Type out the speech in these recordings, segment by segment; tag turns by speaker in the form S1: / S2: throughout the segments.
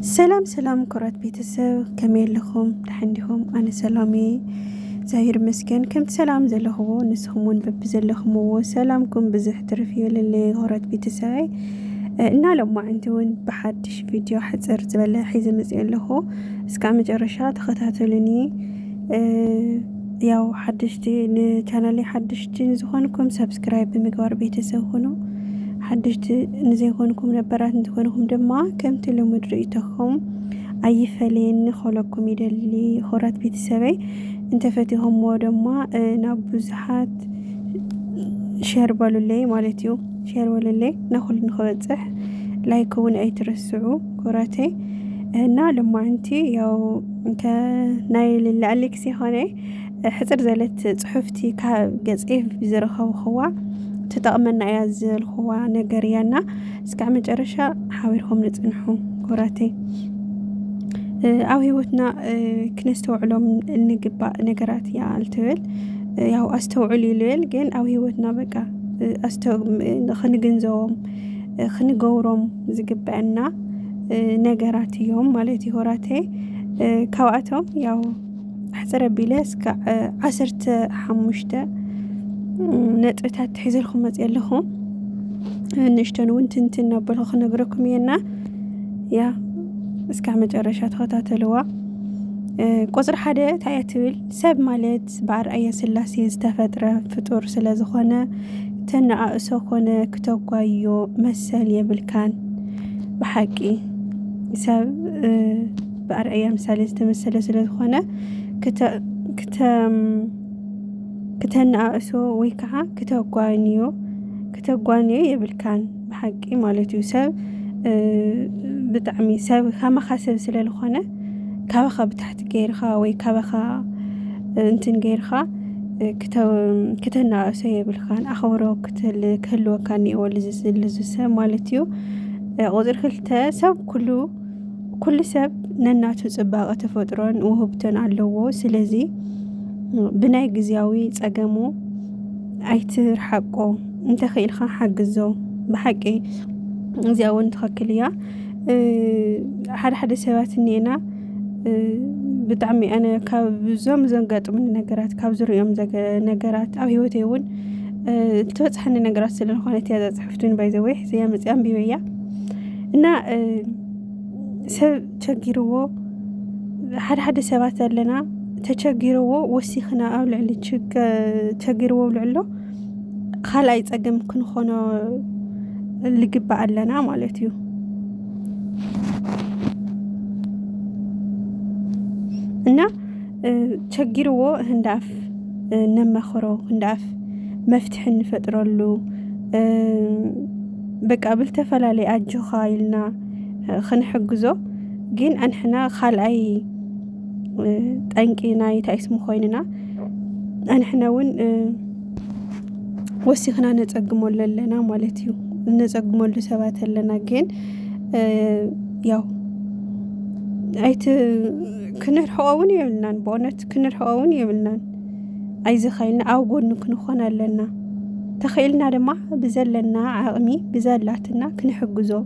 S1: سلام كرات بيتسو كميل لكم تحنديهم أنا سلامي زهير مسكن كم سلام زلهو نسخمون ببزلهمو سلامكم بزح ترفيو للي غرات بيتساي نالو ما عندون بحدش فيديو حزر زبالة حيزة مزيان لهو اسكا مجرشات خطاتلني ياو حدشتي نتانالي حدشتي نزخونكم سبسكرايب بمقوار بيتسو هنو حدشت نزيغونكم نبرات نتخونكم دما كم تلو رئيتكم أي فلين خلقكم يدلي خورات بيت سبي انت فاتهم ودما نابوزحات شير بالولي مالتيو شير بالولي ناخل نخوصح لا يكون أي ترسعو كوراتي هنا لما انتي ياو كنايل اللي أليكسي هوني حزر زالت صحفتي كقصيف بزرخو خوا تطقمنا يازل هو نجريانا اسكع مجرشة حاولهم نتنحو كوراتي أو هيوتنا كنستوعلهم النجبا نجرات يا التول ياو أستوعلي ليل جن أو هيوتنا بقى خنجنزوم خنجورم زجبنا نجراتي يوم مالتي هوراتي كواتهم ياو حزر بيلس كعسرت حمشته نتعتات تحيزلكم مزيالهم نشتنون تنتنا بلغ نقركم ينا يا اسكع مجرشات خطاتلوا قصر حدا تعيتول سب مالت بعر أي سلاسي استفترة فطور سلازخونة تنع أسوخونة كتوقايو مسال يبلكان بحقي سب بعر أي مسال استمثل سلازخونة كتنا أسو ويكعا كتوقانيو يبلكان بحقي مالتي سب بتعمي سب خما خاسب سلالخونه كابخا بتحت غيرخا وي كابخا انتن غيرخا كتنا أسو يبلكان أخورو كتل كلو كان يولز سب مالتيو غزر خلتا سب كل سب نناتو صباغه تفطرون وهبتن علوو سلازي بناي جزياوي تأجمو أيتر حقه أنت خيل خان حق الزو بحقي زياون تخكليا حد سوات النينا بتعمي أنا كابزوم زنقات من النجارات كابزر يوم نجارات أو هيوتيون توتحني نجارات سلون خانتي هذا صحفتون بايزوي زي مزيان بيويا إن تشجيرو حد سوات لنا تشجيرو وسيخنا أو لعلي تشجيرو لعلو خلا يتقدم كن خنا اللي جبع لنا مالتيو إنه تشجيرو هنداف نما خرو هنداف مفتح نفترلو بقى بالتفلالي أجو خايلنا خنحجزو جين أنحنا خالعي تانكينا يتعسمو خويننا أنحنا ون وسيخنا نتقمو لنا مالتيو نتقمو لسبات لنا جين ياو أيت كنر حقاون يبلنان بونت كنر حقاون يبلنان أيز خايلنا أو قول نكون خونا لنا تخيلنا لما بزلنا عقمي بزلاتنا كنحجزو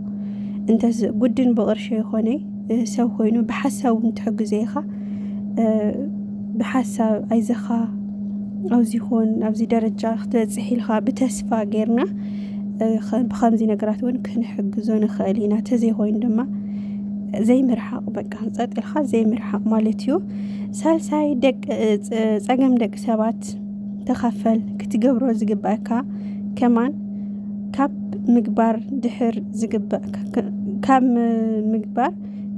S1: انت قدن بغرشي خوني سو خوينو بحساو نتحجزيخا بحسب أيزخا أو زيخون أو زي درجة تزحيلها بتسفى غيرنا بخمزي نقراتون كنحجزون خالينا تزيخوين دما زي مرحق بقى نصات الخا زي مرحق مالتيو سالساي دك صقم دك سبات تخفل كتقبرو زقباكا كمان كاب مقبار دحر زقباكا كاب مقبار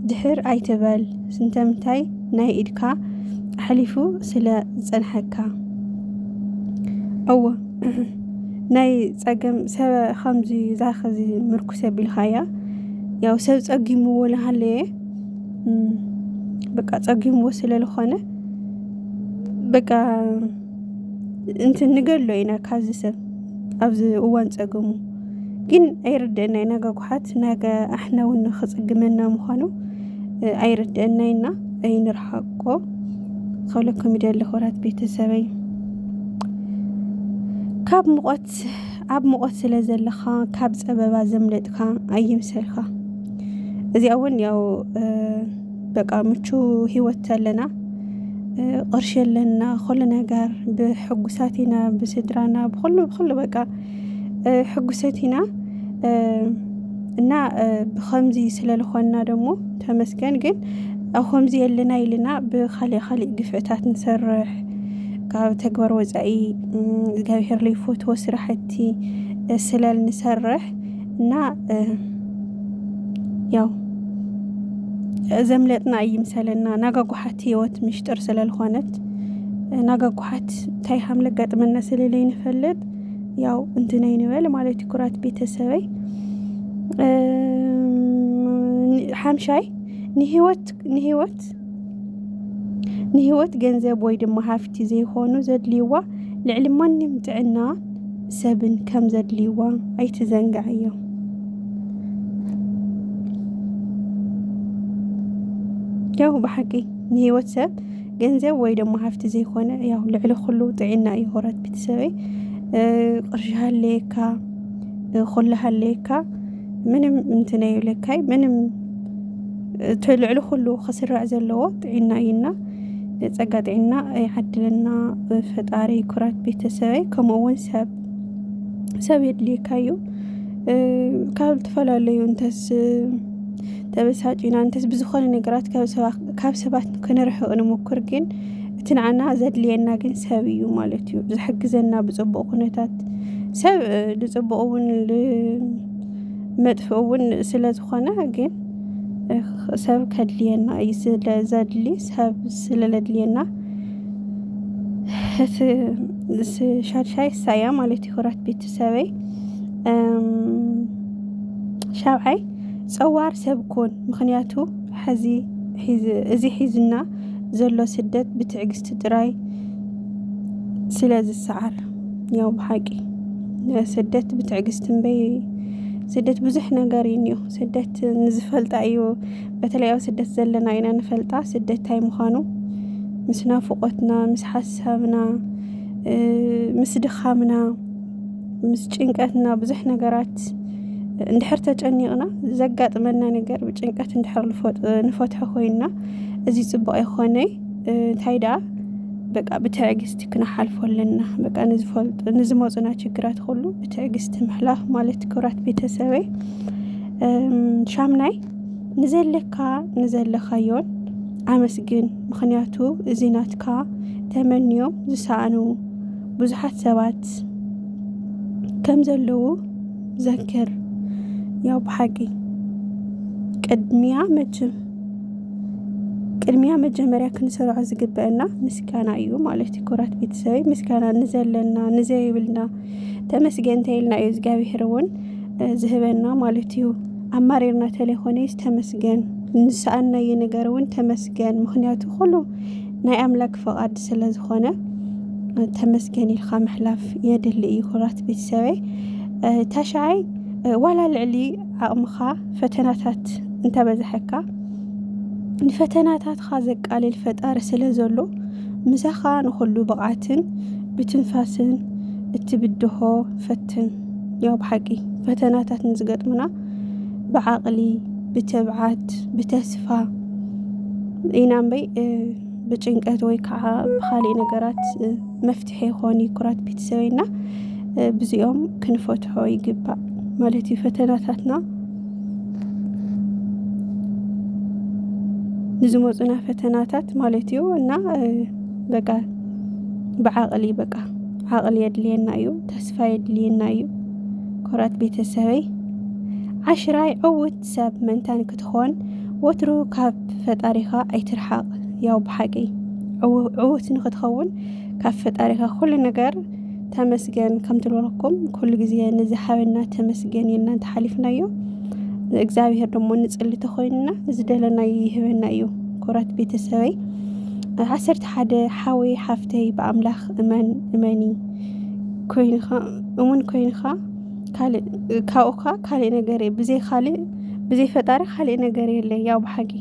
S1: دحر أيتبال سنتمتاي ناي إدكا حليفو سلا زنحكا أو ناي صقم سبا خمزي زاخزي مركوسة بالخايا ياو سب صقيمو ولا هالي بقى صقيمو سلا لخونه بقى انت نقلو إنا كازي سب أبز اوان صقمو جين أيردنا إنا قاقوحات ناقا احنا ونخص قمنا مخانو أيردنا إنا أي نرحقو خولكم يدل خورات بيت السبي كاب مقوت سلازل لخا كاب سببا زملت خا أي مسلخا እዚኣ እውን ያው በቃ ምቹ ህይወት ኣለና ቅርሺ ኣለና ኩሉ ነገር ብሕጉሳት ኢና ብስድራና ብኩሉ በቃ ሕጉሳት ኢና እና ብኸምዚ ስለልኾና ደሞ ተመስገን ግን ኣብ ከምዚ የለና ኢልና ብኻሊእ ግፍዕታት ንሰርሕ ካብ ተግባር ወፃኢ እግዚአብሔር ለይፈትዎ ስራሕቲ ስለል ንሰርሕ እና ያው ዘምለጥና ይምሰለና ናጋጓሓት ህይወት ምሽጥር ስለልኾነት ናጋጓሓት ታይ ሃም ለጋጥመና ስለለይ ንፈልጥ ያው እንትነይ ንበል ማለት ኩራት ቤተሰበይ ሓምሻይ ንህይወት ገንዘብ ወይ ድማ ሃፍቲ ዘይኾኑ ዘድልይዋ ልዕሊ ማንም ጥዕና ሰብን ከም ዘድልይዋ ኣይትዘንጋዕዮ ያው ብሓቂ ንህይወት ሰብ ገንዘብ ወይ ድማ ሃፍቲ ዘይኮነ ያው ልዕሊ ኩሉ ጥዕና እዩ ኩራት ቤተሰበይ ቅርሺ ሃለየካ ኩሉ ሃለየካ ምንም እንትነይ ለካይ ምንም ልዕሊ ኩሉ ክስራዕ ዘለዎ ጥዕና እዩና ፀጋ ጥዕና ይዓድለና ፈጣሪ ኩራት ቤተሰበይ ከምኡውን ሰብ የድልየካ እዩ ካብ ዝተፈላለዩ እንተስ ተበሳጭና እንተስ ብዝኾነ ነገራት ካብ ሰባት ክንርሕቕ ንሙክር ግን እቲ ንዓና ዘድልየና ግን ሰብ እዩ ማለት እዩ ዝሕግዘና ብፅቡቅ ኩነታት ሰብ ዝፅቡቅ እውን መጥፎ እውን ስለዝኾነ ግን ሰብ ከድልየና እዩ ስለዘድሊ ሰብ ስለለድልየና ሻድሻይ ሳያ ማለት እዩ ኩራት ቤተሰበይ ሻብዓይ ፀዋር ሰብ ኮን ምክንያቱ እዚ ሒዝና ዘሎ ስደት ብትዕግስቲ ጥራይ ስለዝሰዓር ያው ብሓቂ ስደት ብትዕግስቲ እምበይ ስደት ብዙሕ ነገር እዩ ስደት ንዝፈልጣ እዩ በተለይ ኣብ ስደት ዘለና ኢና ንፈልጣ ስደት ታይ ምዃኑ ምስ ናፍቆትና ምስ ሓሳብና ምስ ድኻምና ምስ ጭንቀትና ብዙሕ ነገራት እንድሕር ተጨኒቕና ዘጋጥመና ነገር ብጭንቀት እንድሕር ንፈትሖ ኮይና እዚ ጽቡቕ ይኾነይ እንታይ ደኣ በቃ ብትዕግስቲ ክነሓልፎ ኣለና በቃ ንዝመፁና ችግራት ኩሉ ብትዕግስቲ ምሕላፍ ማለት ኩራት ቤተሰበይ ሻምናይ ንዘለኻዮን ኣመስግን ምክንያቱ እዚ ናትካ ተመንዮም ዝሰኣኑ ብዙሓት ሰባት ከም ዘለዉ ዘክር ያው ብሓቂ ቅድሚያ መጀመርያ ክንሰርዖ ዝግበአና ምስጋና እዩ ማለት ኩራት ቤተሰበይ ምስጋና ንዘለና ንዘይብልና ተመስገን ተይልና እዩ እግዚአብሔር እውን ዝህበና ማለት እዩ ኣማሪርና ተለይኾነስ ተመስገን ንሰኣናየ ነገር እውን ተመስገን ምክንያቱ ኩሉ ናይ ኣምላክ ፈቃድ ስለዝኾነ ተመስገን ኢልካ ምሕላፍ የድሊ እዩ ኩራት ቤተሰበይ ታሻይ ዋላ ልዕሊ ዓቕምኻ ፈተናታት እንተበዝሐካ ንፈተናታትካ ዘቃልል ፈጣሪ ስለዘሎ ምሳኻ ንኩሉ ብቕዓትን ብትንፋስን እትብድሆ ፈትን ያው ብሓቂ ፈተናታት ንዝገጥሙና ብዓቕሊ ብትብዓት ብተስፋ ኢና እምበይ ብጭንቀት ወይ ከዓ ብኻሊእ ነገራት መፍትሒ ይኾን ኩራት ቤተሰበይና ብዚኦም ክንፈትሖ ይግባእ ማለት እዩ ፈተናታትና ንዝመፁና ፈተናታት ማለት እዩ እና በቃ ብዓቕሊ በቃ ዓቕሊ የድልየና እዩ ተስፋ የድልየና እዩ ኩራት ቤተሰበይ ዓሽራይ ዕውት ሰብ መንታን ክትኾን ወትሩ ካብ ፈጣሪኻ ኣይትርሓቕ ያው ብሓቂ ዕውት ንክትኸውን ካብ ፈጣሪኻ ኩሉ ነገር ተመስገን ከም ትብለኩም ኩሉ ግዜ ንዝሓበና ተመስገን ኢልና ተሓሊፍናዮ እግዚአብሔር ደሞ ንጽሊ ተኾይንና ዝደለና ይህበና እዩ ኩራት ቤተሰበይ 11 ሓወይ ሓፍተይ በአምላኽ እመኒ ኮይንኻ ካብኡኻ ካልእ ነገር ብዘይ ፈጣሪ ካልእ ነገር የለ ያው ብሓቂ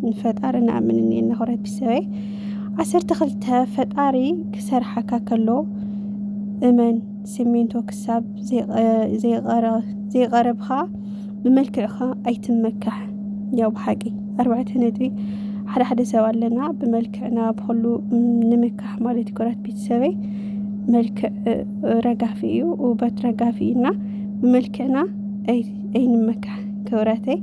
S1: ንፈጣሪ ንኣምን እኒአና ኩራት ቤተሰበይ 12 ፈጣሪ ክሰርሓካ ከሎ እመን ሲሚንቶ ክሳብ ዘይቀረብኻ ብመልክዕኻ ኣይትመካሕ ያው ብሓቂ 4 ነጥቢ ሓደ ሰብ ኣለና ብመልክዕና ብኩሉ ንምካሕ ማለት ኩራት ቤተሰበይ መልክዕ ረጋፊ እዩ ውበት ረጋፊ እና ብመልክዕና ኣይንመካሕ ክብረተይ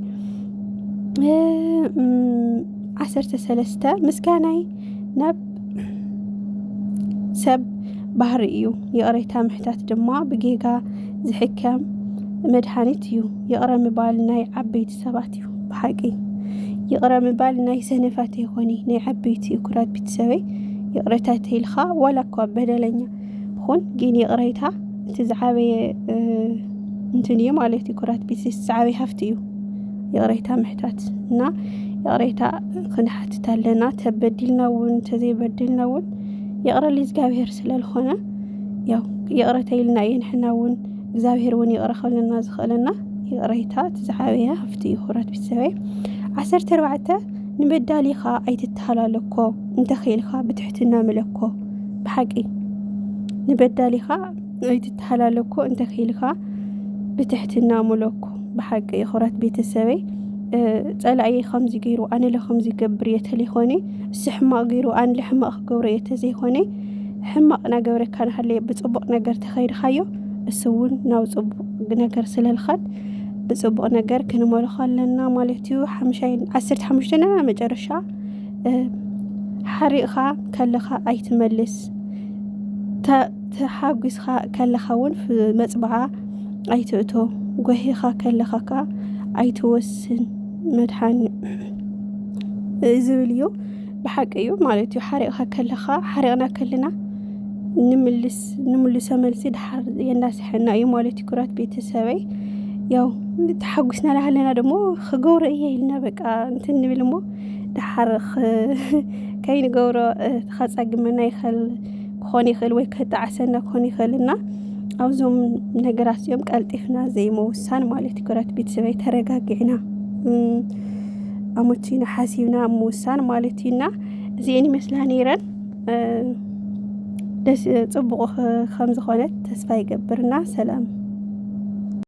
S1: 13 ምስጋናይ ናብ ሰብ ባህሪ እዩ የቕረይታ ምሕታት ድማ ብጌጋ ዝሕከም መድሓኒት እዩ ይቕረ ምባል ናይ ዓበይቲ ሰባት እዩ ብሓቂ ይቕረ ምባል ናይ ሰነፋት ይኾኒ ናይ ዓበይቲ ኩራት ቤተሰበይ ይቕረታ ተይልኻ ዋላ እኳ በደለኛ ብኹን ግን ይቕረይታ እቲ ዝዓበየ እንትን እዩ ማለት ኩራት ቤተሰብ ዝዓበየ ሃፍቲ እዩ ይቕረይታ ምሕታት እና ይቕረይታ ክንሓትት ኣለና ተበዲልና እውን ተዘይበድልና እውን ይቕረሊ እግዚአብሔር ስለልኾነ ያው ይቕረተይልና የንሕና እውን እግዚአብሔር እውን ይቕረኸልና ዝኽእለና ይቕረይታ ዝዓበየ ሃፍቲ እዩ ኩራት ቤተሰበይ 14 ንበዳሊኻ ኣይትተሃላለኮ እንተኺልኻ ብትሕትና ምለኮ ብሓቂ ንበዳሊኻ ኣይትተሃላለኮ እንተኺልኻ ብትሕትና ምለኮ ብሓቂ ኩራት ቤተሰበይ ጸላእየ ከምዚ ገይሩ ኣነ ለከምዚ ገብር የተለይኾነ ስሕማቅ ገይሩ ኣነ ለሕማቅ ክገብሮ የተዘይኾነ ሕማቅ ናገብረካ ናሃለየ ብጽቡቕ ነገር ተኸይድኻዮ እሱውን ናው ጽቡቕ ነገር ስለልኻድ ብጽቡቕ ነገር ክንመልኾ ኣለና ማለት እዩ 15 ና መጨረሻ ሓሪቕኻ ከለኻ ኣይትመልስ ተሓጒስኻ ከለኻ እውን መጽበዓ ኣይትእቶ ጎሂኻ ከለኻ ኣይትወስን መድሓኒ ዝብል እዩ ብሓቂ እዩ ማለት እዩ ሓሪቕኻ ከለኻ ሓሪቕና ከለና ንምልሶ መልሲ ድሓር የናስሐና እዩ ማለት እዩ ኩራት ቤተሰበይ ያው ተሓጒስና ለሃለና ደሞ ክገብሮ እየ ኢልና በቃ እንትን ንብል እሞ ድሓር ከይንገብሮ ተኸፀግመና ይኽእል ክኾን ይኽእል ወይ ከጣዓሰና ክኾን ይኽእልና ኣብዞም ነገራት እዮም ቀልጢፍና ዘይመውሳን ማለት ኩራት ቤተሰበይ ተረጋጊዕና ኣሞቺና ሓሲብና ምውሳን ማለት እዩና እዚአን ይመስላ ነይረን ደስ ጽቡቕ ከም ዝኾነት ተስፋ ይገብርና ሰላም